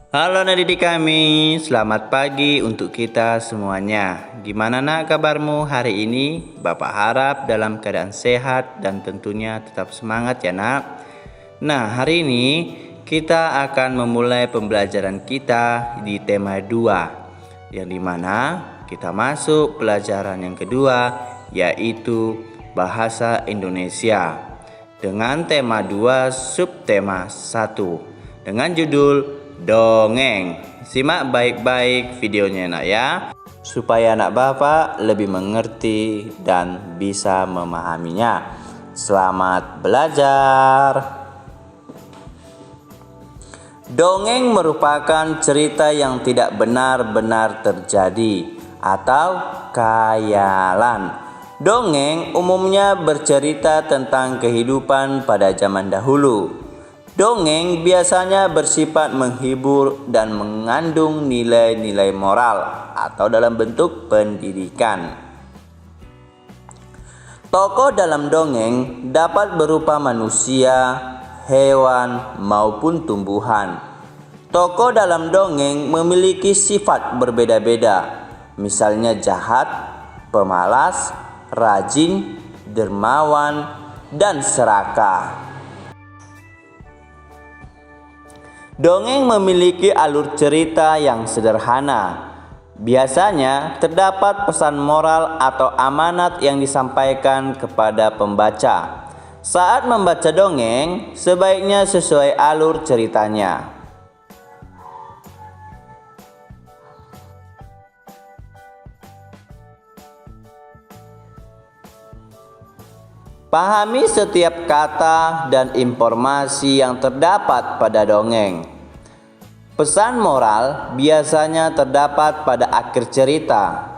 Halo anak didik kami, selamat pagi untuk kita semuanya. Gimana nak kabarmu hari ini? Bapak harap dalam keadaan sehat dan tentunya tetap semangat ya nak. Nah hari ini kita akan memulai pembelajaran kita di tema 2, yang dimana kita masuk pelajaran yang kedua, yaitu bahasa Indonesia dengan tema 2 subtema 1 dengan judul dongeng. Simak baik-baik videonya nak ya, supaya anak bapak lebih mengerti dan bisa memahaminya. Selamat belajar. Dongeng merupakan cerita yang tidak benar-benar terjadi atau khayalan. Dongeng umumnya bercerita tentang kehidupan pada zaman dahulu. Dongeng biasanya bersifat menghibur dan mengandung nilai-nilai moral atau dalam bentuk pendidikan. Tokoh dalam dongeng dapat berupa manusia, hewan, maupun tumbuhan. Tokoh dalam dongeng memiliki sifat berbeda-beda, misalnya jahat, pemalas, rajin, dermawan, dan serakah. Dongeng memiliki alur cerita yang sederhana. Biasanya terdapat pesan moral atau amanat yang disampaikan kepada pembaca. Saat membaca dongeng, sebaiknya sesuai alur ceritanya. Pahami setiap kata dan informasi yang terdapat pada dongeng. Pesan moral biasanya terdapat pada akhir cerita.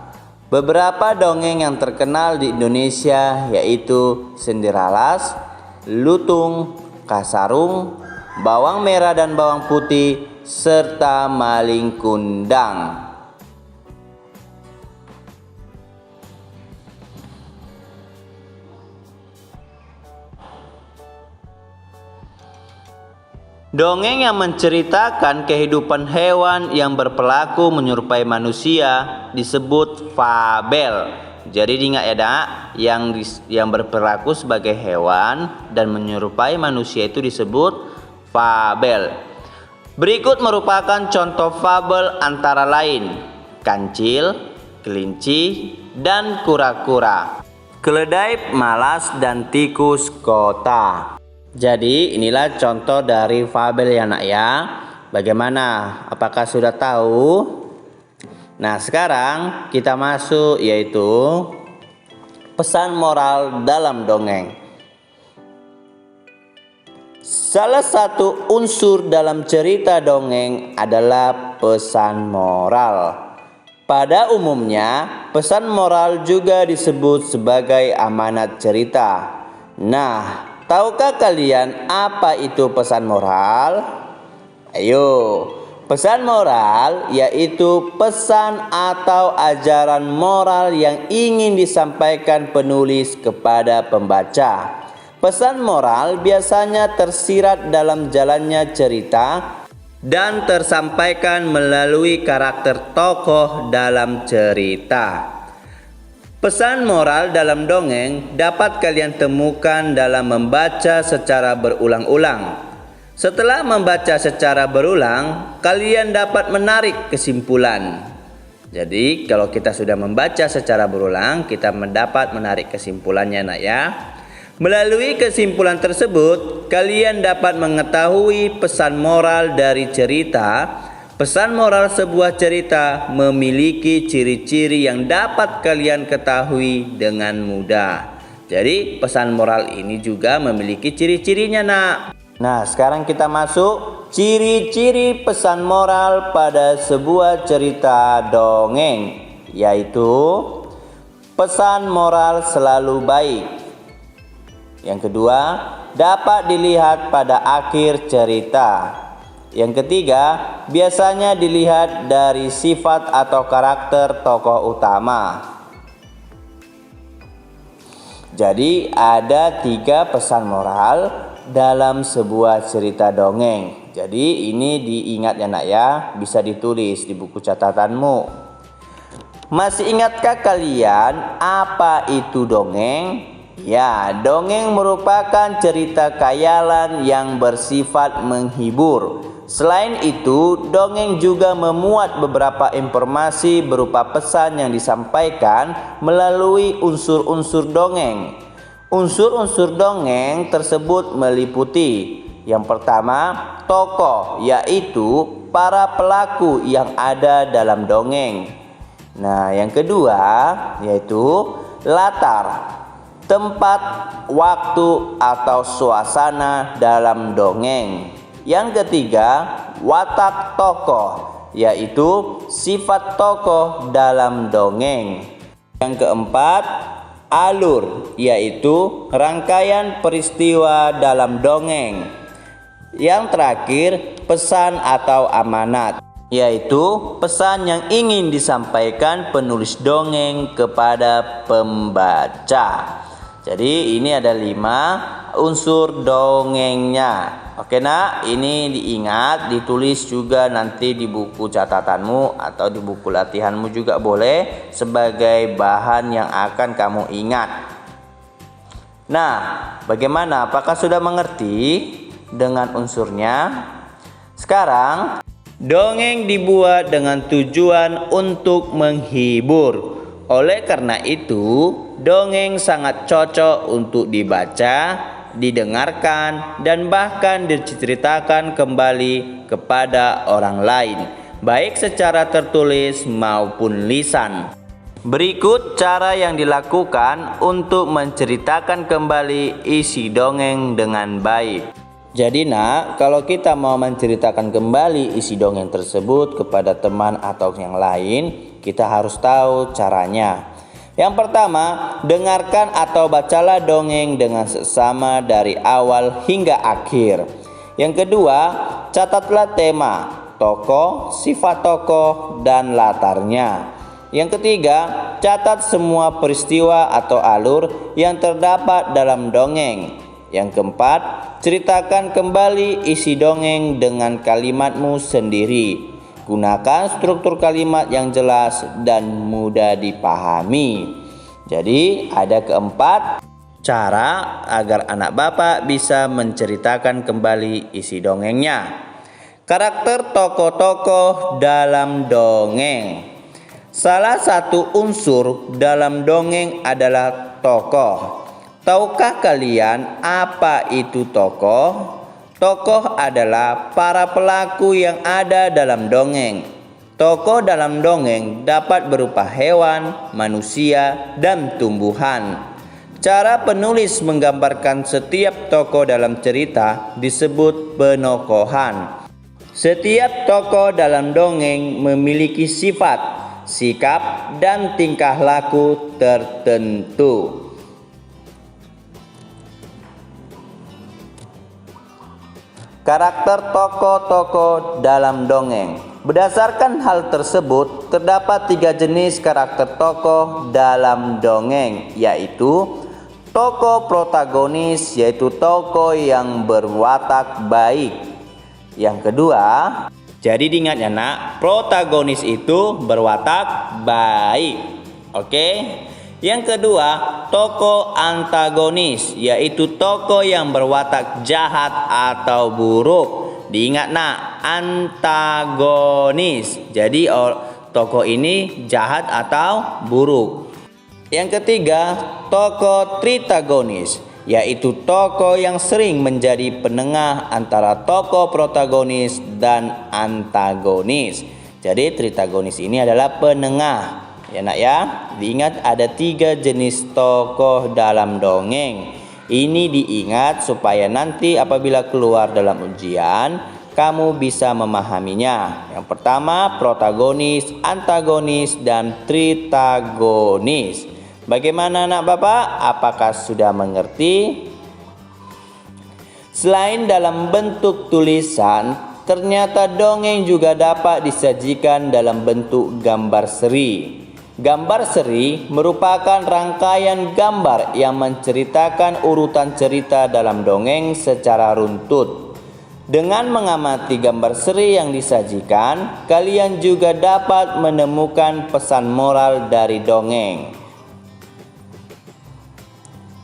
Beberapa dongeng yang terkenal di Indonesia yaitu Sendiralas, Lutung, Kasarung, Bawang Merah dan Bawang Putih, serta Maling Kundang. Dongeng yang menceritakan kehidupan hewan yang berperilaku menyerupai manusia disebut fabel. Jadi diingat ya nak, yang berperilaku sebagai hewan dan menyerupai manusia itu disebut fabel. Berikut merupakan contoh fabel antara lain kancil, kelinci, dan kura-kura, keledai malas, dan tikus kota. Jadi inilah contoh dari fabel ya nak ya. Bagaimana? Apakah sudah tahu? Nah sekarang kita masuk yaitu pesan moral dalam dongeng. Salah satu unsur dalam cerita dongeng adalah pesan moral. Pada umumnya pesan moral juga disebut sebagai amanat cerita. Nah, tahukah kalian apa itu pesan moral? Ayo, pesan moral yaitu pesan atau ajaran moral yang ingin disampaikan penulis kepada pembaca. Pesan moral biasanya tersirat dalam jalannya cerita dan tersampaikan melalui karakter tokoh dalam cerita. Pesan moral dalam dongeng dapat kalian temukan dalam membaca secara berulang-ulang. Setelah membaca secara berulang, kalian dapat menarik kesimpulan. Jadi, kalau kita sudah membaca secara berulang, kita mendapat menarik kesimpulannya nak ya. Melalui kesimpulan tersebut, kalian dapat mengetahui pesan moral dari cerita. Pesan moral sebuah cerita memiliki ciri-ciri yang dapat kalian ketahui dengan mudah. Jadi pesan moral ini juga memiliki ciri-cirinya nak. Nah sekarang kita masuk ciri-ciri pesan moral pada sebuah cerita dongeng, yaitu pesan moral selalu baik. Yang kedua, dapat dilihat pada akhir cerita. Yang ketiga, biasanya dilihat dari sifat atau karakter tokoh utama. Jadi ada 3 pesan moral dalam sebuah cerita dongeng. Jadi ini diingat ya nak ya, bisa ditulis di buku catatanmu. Masih ingatkah kalian apa itu dongeng? Ya, dongeng merupakan cerita khayalan yang bersifat menghibur. Selain itu, dongeng juga memuat beberapa informasi berupa pesan yang disampaikan melalui unsur-unsur dongeng. Unsur-unsur dongeng tersebut meliputi yang pertama, tokoh, yaitu para pelaku yang ada dalam dongeng. Nah, yang kedua yaitu latar, tempat, waktu atau suasana dalam dongeng. Yang ketiga, watak tokoh, yaitu sifat tokoh dalam dongeng. Yang keempat, alur, yaitu rangkaian peristiwa dalam dongeng. Yang terakhir, pesan atau amanat, yaitu pesan yang ingin disampaikan penulis dongeng kepada pembaca. Jadi ini ada 5 unsur dongengnya. Oke nak, ini diingat, ditulis juga nanti di buku catatanmu atau di buku latihanmu juga boleh sebagai bahan yang akan kamu ingat. Nah, bagaimana? Apakah sudah mengerti dengan unsurnya? Sekarang, dongeng dibuat dengan tujuan untuk menghibur. Oleh karena itu, dongeng sangat cocok untuk dibaca, didengarkan, dan bahkan diceritakan kembali kepada orang lain, baik secara tertulis maupun lisan. Berikut cara yang dilakukan untuk menceritakan kembali isi dongeng dengan baik. Jadi nak, kalau kita mau menceritakan kembali isi dongeng tersebut kepada teman atau yang lain, kita harus tahu caranya. Yang pertama, dengarkan atau bacalah dongeng dengan seksama dari awal hingga akhir. Yang kedua, catatlah tema, tokoh, sifat tokoh, dan latarnya. Yang ketiga, catat semua peristiwa atau alur yang terdapat dalam dongeng. Yang keempat, ceritakan kembali isi dongeng dengan kalimatmu sendiri. Gunakan struktur kalimat yang jelas dan mudah dipahami. Jadi ada keempat cara agar anak bapak bisa menceritakan kembali isi dongengnya. Karakter tokoh-tokoh dalam dongeng. Salah satu unsur dalam dongeng adalah tokoh. Tahukah kalian apa itu tokoh? Tokoh adalah para pelaku yang ada dalam dongeng. Tokoh dalam dongeng dapat berupa hewan, manusia, dan tumbuhan. Cara penulis menggambarkan setiap tokoh dalam cerita disebut penokohan. Setiap tokoh dalam dongeng memiliki sifat, sikap, dan tingkah laku tertentu. Karakter tokoh-tokoh dalam dongeng. Berdasarkan hal tersebut, terdapat 3 jenis karakter tokoh dalam dongeng, yaitu tokoh protagonis, yaitu tokoh yang berwatak baik. Yang kedua, jadi diingat ya nak, protagonis itu berwatak baik. Oke? Yang kedua, tokoh antagonis, yaitu tokoh yang berwatak jahat atau buruk. Diingat nak, antagonis. Jadi tokoh ini jahat atau buruk. Yang ketiga, tokoh tritagonis, yaitu tokoh yang sering menjadi penengah antara tokoh protagonis dan antagonis. Jadi tritagonis ini adalah penengah. Ya nak ya, diingat ada 3 jenis tokoh dalam dongeng. Ini diingat supaya nanti apabila keluar dalam ujian, kamu bisa memahaminya. Yang pertama, protagonis, antagonis, dan tritagonis. Bagaimana anak bapak? Apakah sudah mengerti? Selain dalam bentuk tulisan, ternyata dongeng juga dapat disajikan dalam bentuk gambar seri. Gambar seri merupakan rangkaian gambar yang menceritakan urutan cerita dalam dongeng secara runtut. Dengan mengamati gambar seri yang disajikan, kalian juga dapat menemukan pesan moral dari dongeng.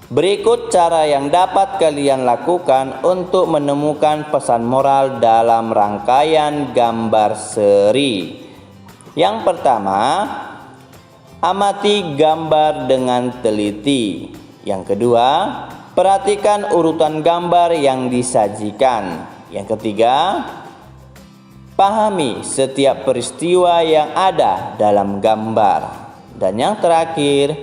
Berikut cara yang dapat kalian lakukan untuk menemukan pesan moral dalam rangkaian gambar seri. Yang pertama, amati gambar dengan teliti. Yang kedua, perhatikan urutan gambar yang disajikan. Yang ketiga, pahami setiap peristiwa yang ada dalam gambar. Dan yang terakhir,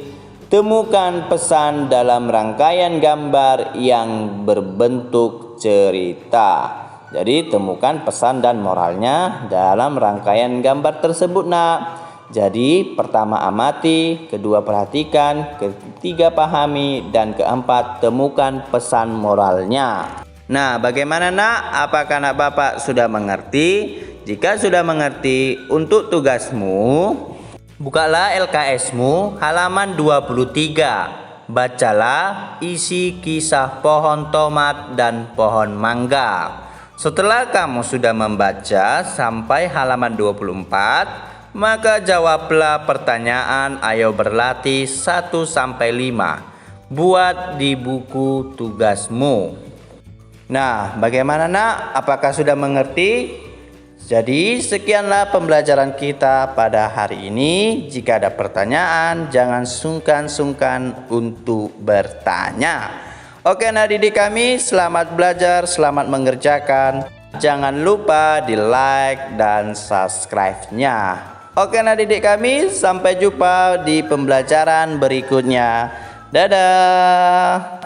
temukan pesan dalam rangkaian gambar yang berbentuk cerita. Jadi temukan pesan dan moralnya dalam rangkaian gambar tersebut, nak. Jadi pertama amati, kedua perhatikan, ketiga pahami, dan keempat temukan pesan moralnya. Nah, bagaimana nak? Apakah nak Bapak sudah mengerti? Jika sudah mengerti, untuk tugasmu, bukalah LKS-mu halaman 23. Bacalah isi kisah pohon tomat dan pohon mangga. Setelah kamu sudah membaca sampai halaman 24, maka jawablah pertanyaan ayo berlatih 1-5. Buat di buku tugasmu. Nah, bagaimana nak? Apakah sudah mengerti? Jadi sekianlah pembelajaran kita pada hari ini. Jika ada pertanyaan, jangan sungkan-sungkan untuk bertanya. Oke, nah didik kami, selamat belajar, selamat mengerjakan. Jangan lupa di like dan subscribe-nya. Oke, nah didik kami, sampai jumpa di pembelajaran berikutnya. Dadah.